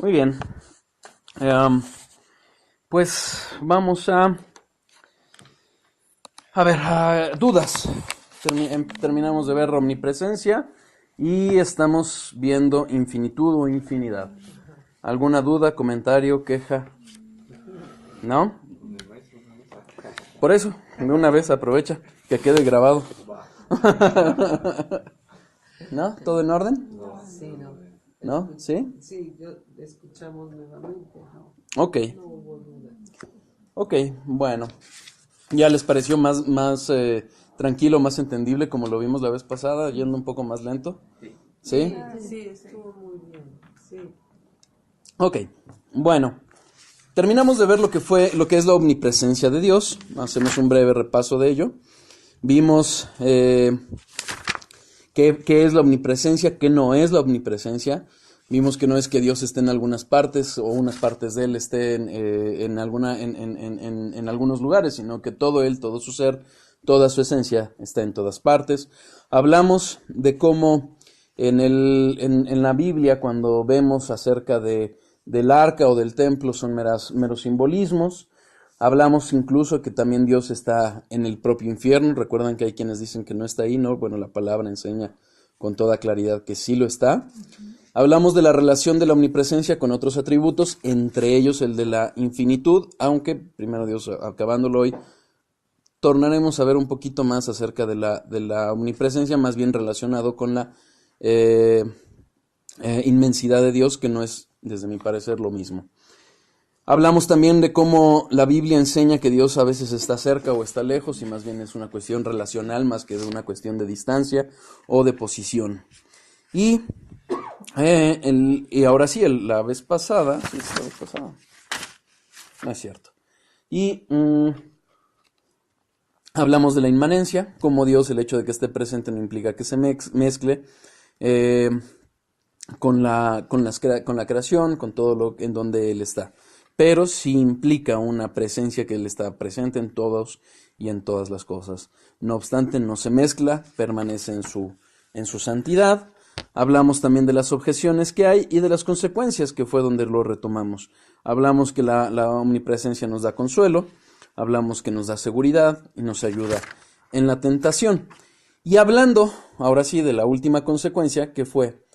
Muy bien. Pues vamos a ver, dudas. Terminamos de ver omnipresencia y estamos viendo infinitud o infinidad. ¿Alguna duda, comentario, queja? ¿No? Por eso, de una vez aprovecha que quede grabado. ¿No? ¿Todo en orden? Sí, no. ¿No? ¿Sí? Sí, yo escuchamos nuevamente, ¿no? Ok, No hubo duda. ok, bueno. ¿Ya les pareció más tranquilo, más entendible como lo vimos la vez pasada, yendo un poco más lento? ¿Sí? Sí, estuvo muy bien. Sí. Ok, bueno. Terminamos de ver lo que es la omnipresencia de Dios. Hacemos un breve repaso de ello. Vimos qué es la omnipresencia, qué no es la omnipresencia. Vimos que no es que Dios esté en algunas partes o unas partes de Él estén en algunos lugares, sino que todo Él, todo su ser, toda su esencia está en todas partes. Hablamos de cómo en la Biblia, cuando vemos acerca del arca o del templo, son meros simbolismos. Hablamos incluso que también Dios está en el propio infierno. Recuerdan que hay quienes dicen que no está ahí, ¿no? Bueno, la palabra enseña con toda claridad que sí lo está. Hablamos de la relación de la omnipresencia con otros atributos, entre ellos el de la infinitud, aunque, primero Dios, acabándolo hoy, tornaremos a ver un poquito más acerca de la omnipresencia, más bien relacionado con la eh, inmensidad de Dios, que no es, desde mi parecer, lo mismo. Hablamos también de cómo la Biblia enseña que Dios a veces está cerca o está lejos y más bien es una cuestión relacional más que de una cuestión de distancia o de posición. Y, y ahora sí, la vez pasada, sí, la vez pasada, no es cierto. Y hablamos de la inmanencia, como Dios, el hecho de que esté presente no implica que se mezcle eh, con la creación, con todo lo en donde Él está. Pero sí implica una presencia que Él está presente en todos y en todas las cosas. No obstante, no se mezcla, permanece en su santidad. Hablamos también de las objeciones que hay y de las consecuencias, que fue donde lo retomamos. Hablamos que la omnipresencia nos da consuelo, hablamos que nos da seguridad y nos ayuda en la tentación. Y hablando, ahora sí, de la última consecuencia, que fue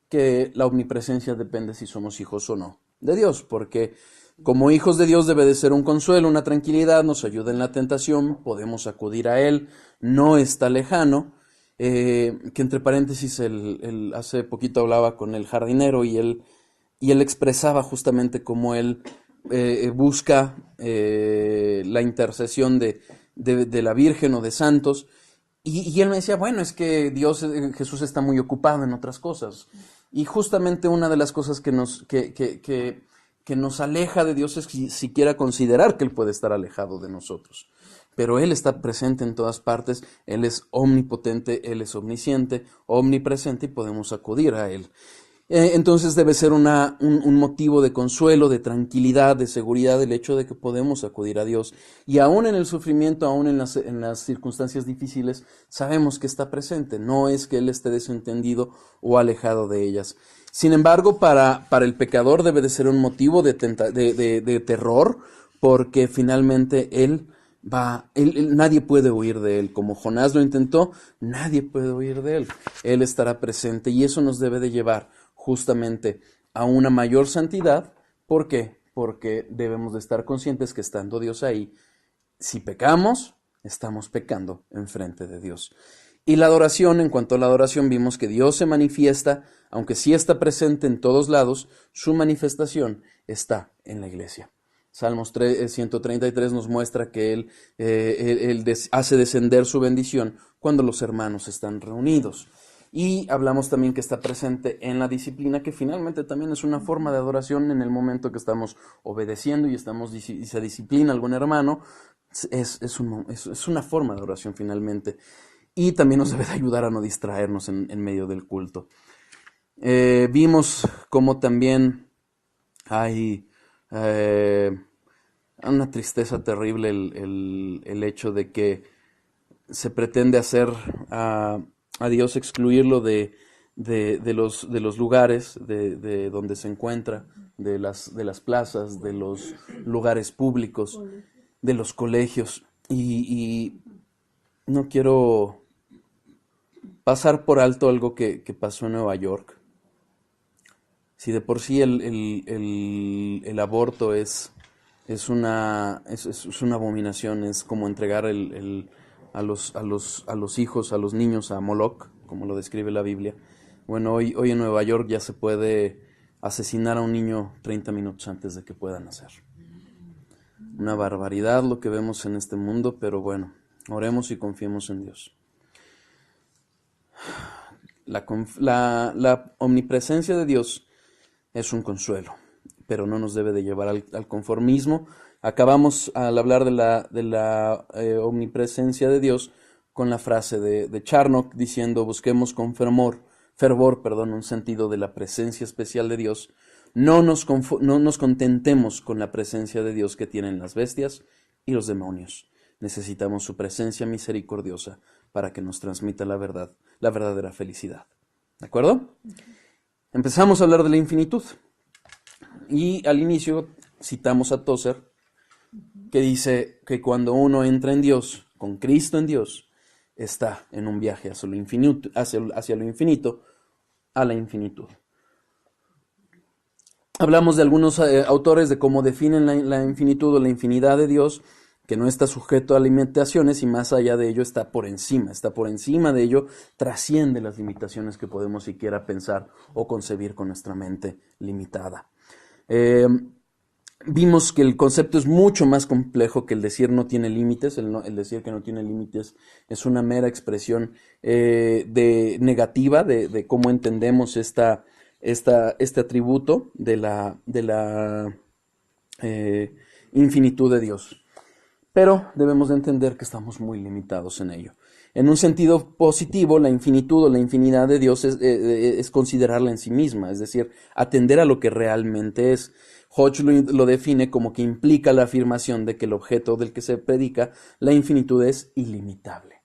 que la omnipresencia depende si somos hijos o no de Dios, porque como hijos de Dios debe de ser un consuelo, una tranquilidad, nos ayuda en la tentación, podemos acudir a Él, no está lejano, que entre paréntesis, hace poquito hablaba con el jardinero y él expresaba justamente cómo él busca la intercesión de la Virgen o de santos, y él me decía, bueno, es que Dios, Jesús está muy ocupado en otras cosas. Y justamente una de las cosas que nos aleja de Dios es siquiera considerar que Él puede estar alejado de nosotros. Pero Él está presente en todas partes, Él es omnipotente, Él es omnisciente, omnipresente y podemos acudir a Él. Entonces debe ser un motivo de consuelo, de tranquilidad, de seguridad el hecho de que podemos acudir a Dios. Y aún en el sufrimiento, aún en las circunstancias difíciles, sabemos que está presente. No es que Él esté desentendido o alejado de ellas. Sin embargo, para el pecador debe de ser un motivo de terror, porque finalmente nadie puede huir de él. Como Jonás lo intentó, nadie puede huir de él. Él estará presente y eso nos debe de llevar justamente a una mayor santidad. ¿Por qué? Porque debemos de estar conscientes que estando Dios ahí, si pecamos, estamos pecando enfrente de Dios. Y la adoración, en cuanto a la adoración, vimos que Dios se manifiesta, aunque sí está presente en todos lados, su manifestación está en la iglesia. Salmos 133 nos muestra que Él hace descender su bendición cuando los hermanos están reunidos. Y hablamos también que está presente en la disciplina, que finalmente también es una forma de adoración en el momento que estamos obedeciendo y se disciplina algún hermano. Es una forma de adoración finalmente. Y también nos debe de ayudar a no distraernos en medio del culto. Vimos cómo también hay una tristeza terrible el hecho de que se pretende hacer a Dios excluirlo de los lugares de donde se encuentra, de las plazas, de los lugares públicos, de los colegios. Y no quiero pasar por alto algo que pasó en Nueva York. Si de por sí el aborto es una abominación, es como entregar a los hijos, a los niños a Moloch, como lo describe la Biblia. Bueno, hoy en Nueva York ya se puede asesinar a un niño 30 minutos antes de que pueda nacer. Una barbaridad lo que vemos en este mundo, pero bueno, oremos y confiemos en Dios. La omnipresencia de Dios es un consuelo, pero no nos debe de llevar al conformismo. Acabamos al hablar de la omnipresencia de Dios con la frase de Charnock diciendo: busquemos con fervor, un sentido de la presencia especial de Dios. No nos contentemos con la presencia de Dios que tienen las bestias y los demonios. Necesitamos su presencia misericordiosa para que nos transmita la verdad, la verdadera felicidad. ¿De acuerdo? Empezamos a hablar de la infinitud. Y al inicio citamos a Tozer, que dice que cuando uno entra en Dios, con Cristo en Dios, está en un viaje hacia lo infinito, a la infinitud. Hablamos de algunos autores de cómo definen la infinitud o la infinidad de Dios, que no está sujeto a limitaciones y más allá de ello está por encima de ello, trasciende las limitaciones que podemos siquiera pensar o concebir con nuestra mente limitada. Vimos que el concepto es mucho más complejo que el decir no tiene límites. El decir que no tiene límites es una mera expresión negativa de cómo entendemos este atributo de la infinitud de Dios. Pero debemos de entender que estamos muy limitados en ello. En un sentido positivo, la infinitud o la infinidad de Dios es considerarla en sí misma, es decir, atender a lo que realmente es. Hodge lo define como que implica la afirmación de que el objeto del que se predica, la infinitud, es ilimitable.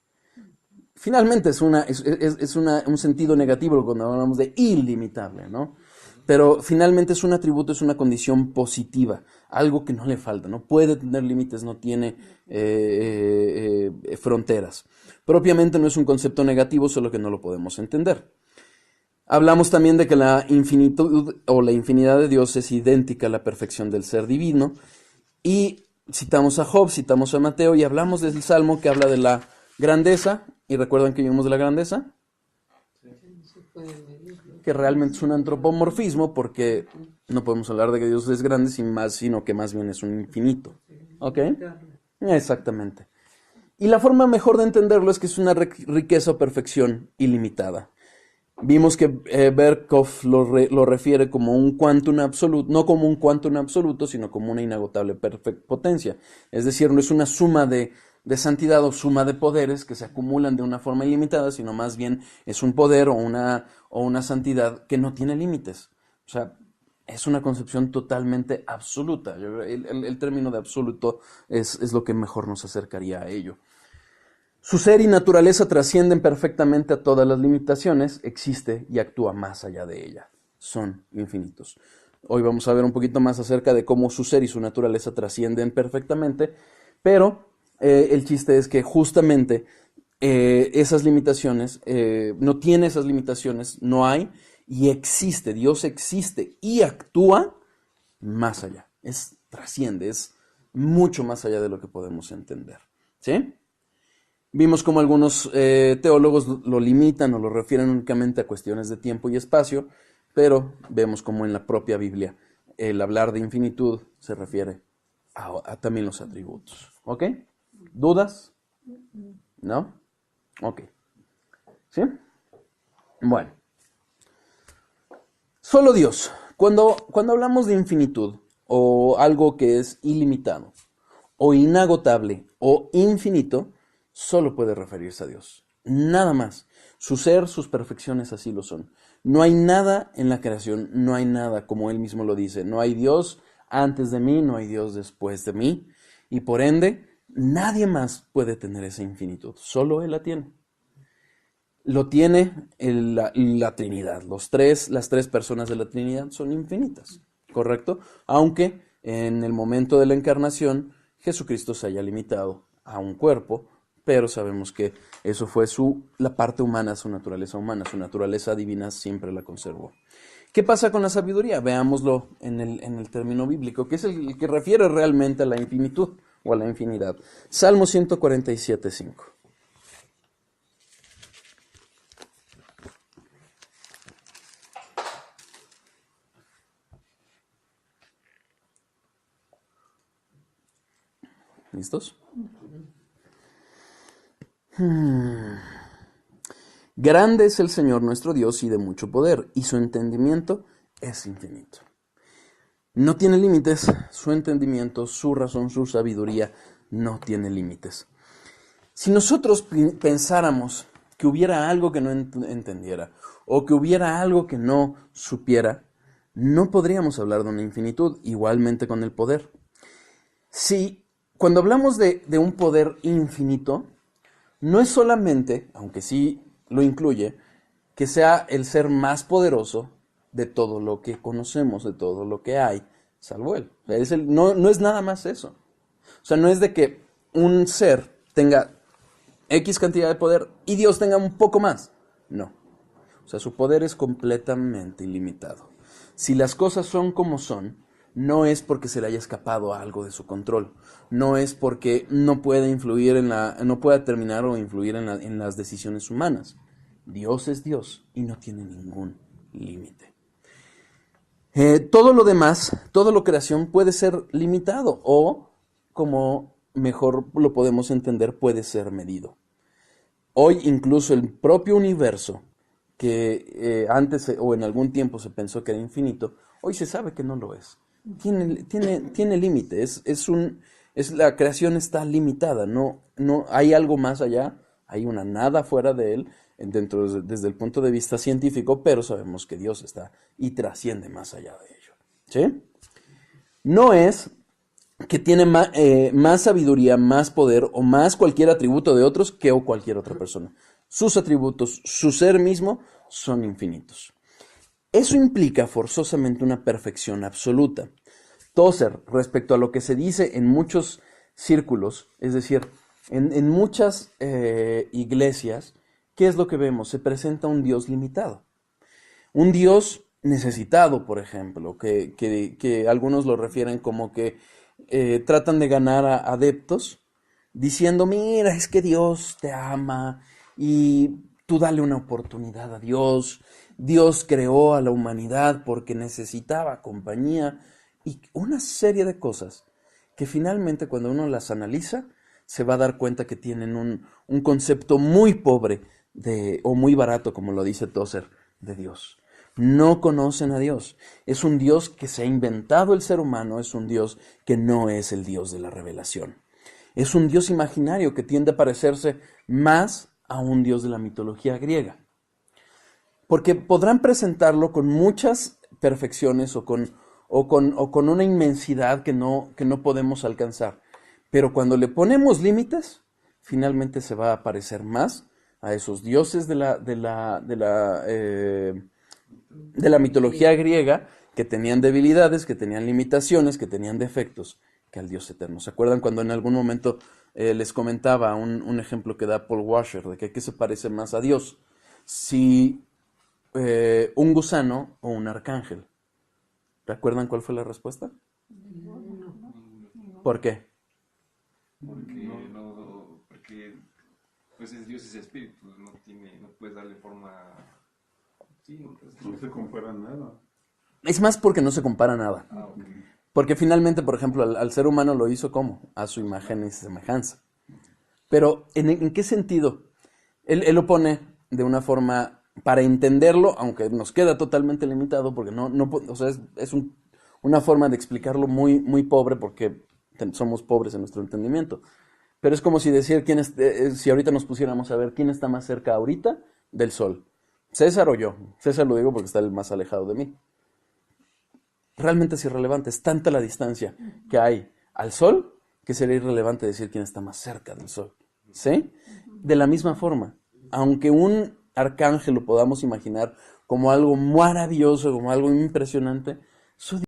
Finalmente es un sentido negativo cuando hablamos de ilimitable, ¿no? Pero finalmente es un atributo, es una condición positiva, algo que no le falta, no puede tener límites, no tiene fronteras. Propiamente no es un concepto negativo, solo que no lo podemos entender. Hablamos también de que la infinitud o la infinidad de Dios es idéntica a la perfección del ser divino. Y citamos a Job, citamos a Mateo y hablamos del Salmo que habla de la grandeza. ¿Y recuerdan que vimos de la grandeza? Que realmente es un antropomorfismo porque no podemos hablar de que Dios es grande sino que más bien es un infinito. ¿Ok? Exactamente. Y la forma mejor de entenderlo es que es una riqueza o perfección ilimitada. Vimos que Berkhoff lo refiere como un quantum absoluto, no como un quantum absoluto, sino como una inagotable potencia. Es decir, no es una suma de santidad o suma de poderes que se acumulan de una forma ilimitada, sino más bien es un poder o una santidad que no tiene límites. O sea, es una concepción totalmente absoluta. El término de absoluto es lo que mejor nos acercaría a ello. Su ser y naturaleza trascienden perfectamente a todas las limitaciones, existe y actúa más allá de ella. Son infinitos. Hoy vamos a ver un poquito más acerca de cómo su ser y su naturaleza trascienden perfectamente, pero el chiste es que justamente esas limitaciones, no tiene esas limitaciones, no hay, y existe, Dios existe y actúa más allá. Trasciende, es mucho más allá de lo que podemos entender. ¿Sí? Vimos cómo algunos teólogos lo limitan o lo refieren únicamente a cuestiones de tiempo y espacio, pero vemos cómo en la propia Biblia el hablar de infinitud se refiere a también los atributos. ¿Ok? ¿Dudas? ¿No? Ok. ¿Sí? Bueno. Solo Dios. Cuando hablamos de infinitud o algo que es ilimitado o inagotable o infinito, solo puede referirse a Dios. Nada más. Su ser, sus perfecciones así lo son. No hay nada en la creación, no hay nada, como él mismo lo dice. No hay Dios antes de mí, no hay Dios después de mí. Y por ende, nadie más puede tener esa infinitud. Solo Él la tiene. Lo tiene la Trinidad. Las tres personas de la Trinidad son infinitas. ¿correcto? Aunque en el momento de la encarnación Jesucristo se haya limitado a un cuerpo, pero sabemos que eso fue la parte humana, su naturaleza divina siempre la conservó. ¿Qué pasa con la sabiduría? Veámoslo en el término bíblico, que es el que refiere realmente a la infinitud o a la infinidad. Salmo 147:5. ¿Listos? Grande es el Señor nuestro Dios y de mucho poder, y su entendimiento es infinito. No tiene límites, su entendimiento, su razón, su sabiduría no tiene límites. Si nosotros pensáramos que hubiera algo que no entendiera, o que hubiera algo que no supiera, no podríamos hablar de una infinitud, igualmente con el poder. Sí, cuando hablamos de un poder infinito, no es solamente, aunque sí lo incluye, que sea el ser más poderoso de todo lo que conocemos, de todo lo que hay, salvo él. No es nada más eso. O sea, no es de que un ser tenga X cantidad de poder y Dios tenga un poco más. No. O sea, su poder es completamente ilimitado. Si las cosas son como son, no es porque se le haya escapado algo de su control. No es porque no pueda influir no pueda terminar o influir en las decisiones humanas. Dios es Dios y no tiene ningún límite. Todo lo demás, toda la creación puede ser limitado o, como mejor lo podemos entender, puede ser medido. Hoy incluso el propio universo, que antes o en algún tiempo se pensó que era infinito, hoy se sabe que no lo es. Tiene límite, la creación está limitada, no hay algo más allá, hay una nada fuera de él, desde el punto de vista científico, pero sabemos que Dios está y trasciende más allá de ello. ¿Sí? No es que tiene más sabiduría, más poder o más cualquier atributo de otros que o cualquier otra persona. Sus atributos, su ser mismo, son infinitos. Eso implica forzosamente una perfección absoluta. Tozer, respecto a lo que se dice en muchos círculos, es decir, en muchas iglesias, ¿qué es lo que vemos? Se presenta un Dios limitado. Un Dios necesitado, por ejemplo, que algunos lo refieren como que tratan de ganar a adeptos, diciendo, mira, es que Dios te ama y tú dale una oportunidad a Dios. Dios creó a la humanidad porque necesitaba compañía y una serie de cosas que finalmente cuando uno las analiza se va a dar cuenta que tienen un concepto muy pobre o muy barato, como lo dice Tozer, de Dios. No conocen a Dios. Es un Dios que se ha inventado el ser humano, es un Dios que no es el Dios de la revelación. Es un Dios imaginario que tiende a parecerse más a un Dios de la mitología griega. Porque podrán presentarlo con muchas perfecciones o con una inmensidad que no podemos alcanzar. Pero cuando le ponemos límites, finalmente se va a parecer más a esos dioses de la mitología griega que tenían debilidades, que tenían limitaciones, que tenían defectos, que al Dios eterno. ¿Se acuerdan cuando en algún momento les comentaba un ejemplo que da Paul Washer de que qué se parece más a Dios? Si un gusano o un arcángel. ¿Recuerdan cuál fue la respuesta? ¿Por qué? Porque pues Dios es espíritu, no puedes darle forma. Sí, no se compara nada. Es más porque no se compara nada. Okay. Porque finalmente, por ejemplo, al ser humano lo hizo ¿cómo? A su imagen y semejanza. Pero, ¿en qué sentido? Él lo pone de una forma para entenderlo, aunque nos queda totalmente limitado, porque o sea, es una forma de explicarlo muy, muy pobre, porque somos pobres en nuestro entendimiento. Pero es como si decir, si ahorita nos pusiéramos a ver quién está más cerca ahorita del Sol, César o yo. César lo digo porque está el más alejado de mí. Realmente es irrelevante, es tanta la distancia que hay al Sol que sería irrelevante decir quién está más cerca del Sol. ¿Sí? De la misma forma, aunque un arcángel lo podamos imaginar como algo maravilloso, como algo impresionante, su